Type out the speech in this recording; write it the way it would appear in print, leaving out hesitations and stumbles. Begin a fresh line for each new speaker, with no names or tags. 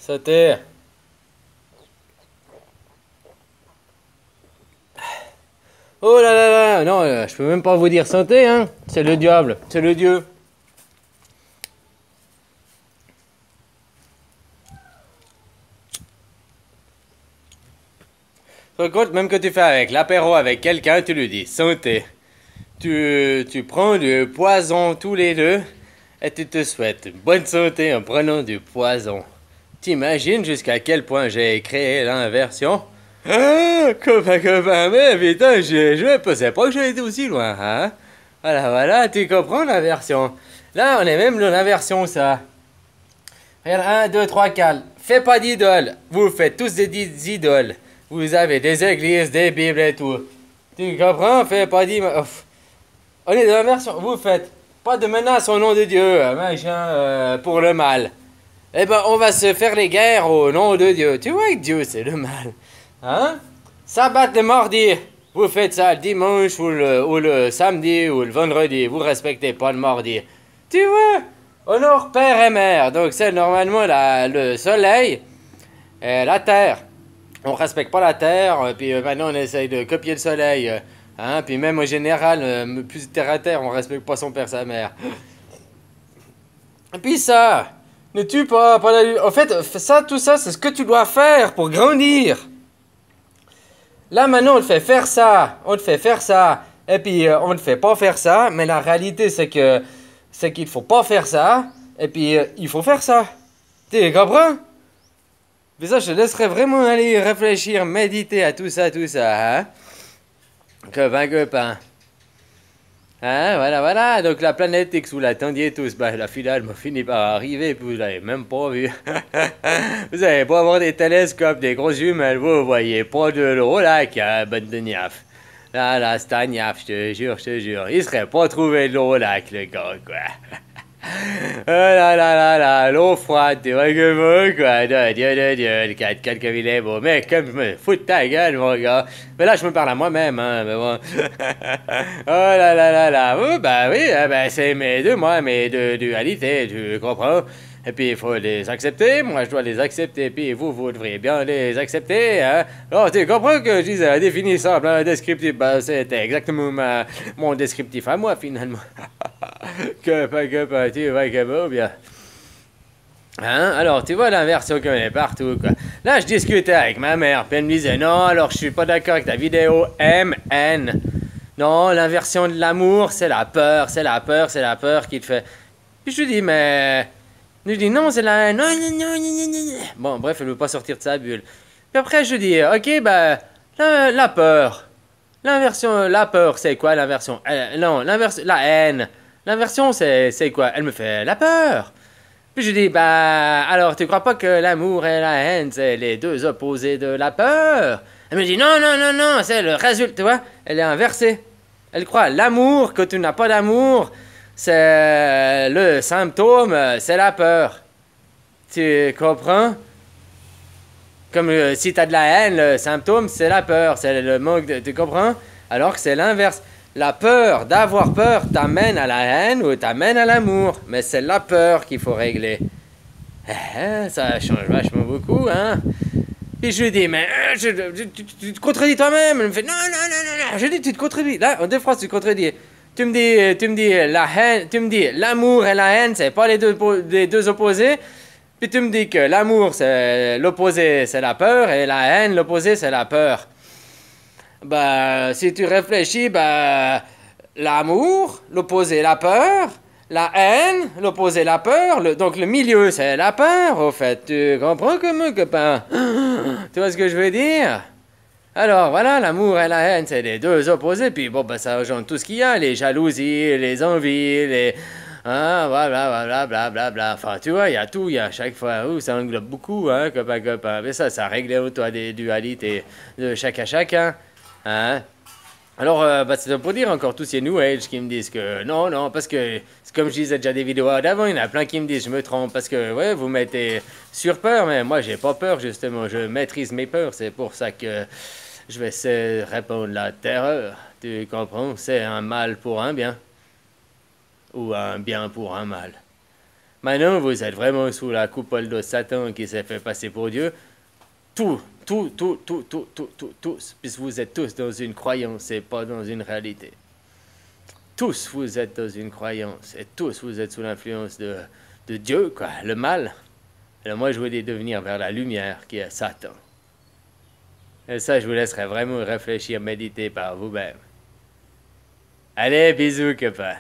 Sauter. Oh là là là, non, je peux même pas vous dire sauter, hein. C'est le diable, c'est le dieu. Par contre, même que tu fais avec l'apéro avec quelqu'un, tu lui dis sauter. Tu prends du poison tous les deux et tu te souhaites une bonne santé en prenant du poison. T'imagines jusqu'à quel point j'ai créé l'inversion? Ah, copain, mais putain, je pensais pas que j'allais été aussi loin, hein? Voilà, tu comprends l'inversion. Là, on est même dans l'inversion, ça. Regarde, 1, 2, 3, 4. Fais pas d'idoles. Vous faites tous des idoles. Vous avez des églises, des bibles et tout. Tu comprends? Fais pas d'idoles. On est dans l'inversion. Vous faites pas de menace au nom de Dieu, machin, pour le mal. Eh ben, on va se faire les guerres au nom de Dieu. Tu vois que Dieu, c'est le mal. Hein? Sabbat le mardi. Vous faites ça le dimanche ou le samedi ou le vendredi. Vous respectez pas le mardi. Tu vois? Honore père et mère. Donc, c'est normalement le soleil et la terre. On respecte pas la terre. Puis maintenant, on essaye de copier le soleil. Hein? Puis même au général, plus terre à terre, on respecte pas son père, sa mère. Et puis ça. Ne tue pas la... En fait, ça, tout ça, c'est ce que tu dois faire pour grandir. Là, maintenant, on te fait faire ça. On te fait faire ça. Et puis, on ne te fait pas faire ça. Mais la réalité, c'est qu'il ne faut pas faire ça. Et puis, il faut faire ça. Tu comprends? Mais ça, je te laisserai vraiment aller réfléchir, méditer à tout ça, hein? Copain. Hein, voilà. Donc la planète X, vous l'attendiez tous. Ben, la finale m'a fini par arriver, puis vous l'avez même pas vu. Vous avez pas avoir des télescopes, des grosses jumelles, vous voyez pas de l'eau là, qui a bonne de niaf. Là, c'est un niaf, je te jure. Il serait pas trouvé de l'eau au lac, le gars, quoi. Oh là, l'eau froide, tu vois que moi, quoi. Dieu, le 4-4 comme il est beau. Mais comme je me fous de ta gueule, mon gars. Mais là, je me parle à moi-même, hein, mais bon. Oh là. Oh, bah oui, c'est mes deux dualités, tu comprends? Et puis, il faut les accepter. Moi, je dois les accepter. Puis, vous devriez bien les accepter, hein? Alors, tu comprends que je disais un définissable, un descriptif? Ben, c'était exactement mon descriptif à moi, finalement. Que tu vois que beau, bien. Hein? Alors, tu vois l'inversion qu'on est partout, quoi. Là, je discutais avec ma mère, puis elle me disait, non, alors je suis pas d'accord avec ta vidéo MN. Non, l'inversion de l'amour, c'est la peur qui te fait... Puis je lui dis, mais... Je dis, non, c'est la... Non. Bon, bref, elle veut pas sortir de sa bulle. Puis après, je dis, ok, ben, la peur. L'inversion, la peur, c'est quoi l'inversion? Non, l'inversion, la haine. L'inversion, c'est quoi? Elle me fait la peur. Puis je dis, bah, alors tu crois pas que l'amour et la haine, c'est les deux opposés de la peur? Elle me dit, non, c'est le résultat, tu vois? Elle est inversée. Elle croit l'amour, que tu n'as pas d'amour, c'est le symptôme, c'est la peur. Tu comprends? Comme si tu as de la haine, le symptôme, c'est la peur, c'est le manque de... Tu comprends? Alors que c'est l'inverse. La peur, d'avoir peur, t'amène à la haine ou t'amène à l'amour. Mais c'est la peur qu'il faut régler. Ça change vachement beaucoup, hein? Puis je lui dis, mais tu te contredis toi-même. Elle me fait, non. Je lui dis, tu te contredis. Là, en deux phrases, tu te contredis. Tu me dis, la haine, tu me dis, l'amour et la haine, c'est pas les deux opposés. Puis tu me dis que l'amour, c'est l'opposé, c'est la peur, et la haine, l'opposé, c'est la peur. Bah, si tu réfléchis, bah, l'amour, l'opposé, la peur. La haine, l'opposé, la peur. Donc le milieu, c'est la peur, au fait. Tu comprends comment, copain? Tu vois ce que je veux dire? Alors voilà, l'amour et la haine, c'est les deux opposés. Puis bon, bah, ça rejoint tout ce qu'il y a, les jalousies, les envies, les... Hein, voilà, blablabla. Enfin, tu vois, il y a tout, il y a à chaque fois. Ça englobe beaucoup, hein, copain. Mais ça règle, toi, des dualités de chacun. Hein? Alors, bah, c'est pour dire encore tous ces New Age qui me disent que non, parce que, c'est comme je disais déjà des vidéos d'avant, il y en a plein qui me disent je me trompe, parce que, ouais, vous mettez sur peur, mais moi, j'ai pas peur, justement, je maîtrise mes peurs, c'est pour ça que je vais répondre la terreur, tu comprends? C'est un mal pour un bien, ou un bien pour un mal. Maintenant, vous êtes vraiment sous la coupole de Satan qui s'est fait passer pour Dieu. Tous, puisque vous êtes tous dans une croyance et pas dans une réalité. Tous, vous êtes dans une croyance et tous, vous êtes sous l'influence de Dieu, quoi, le mal. Alors moi, je voulais devenir vers la lumière qui est Satan. Et ça, je vous laisserai vraiment réfléchir, méditer par vous-même. Allez, bisous, copains.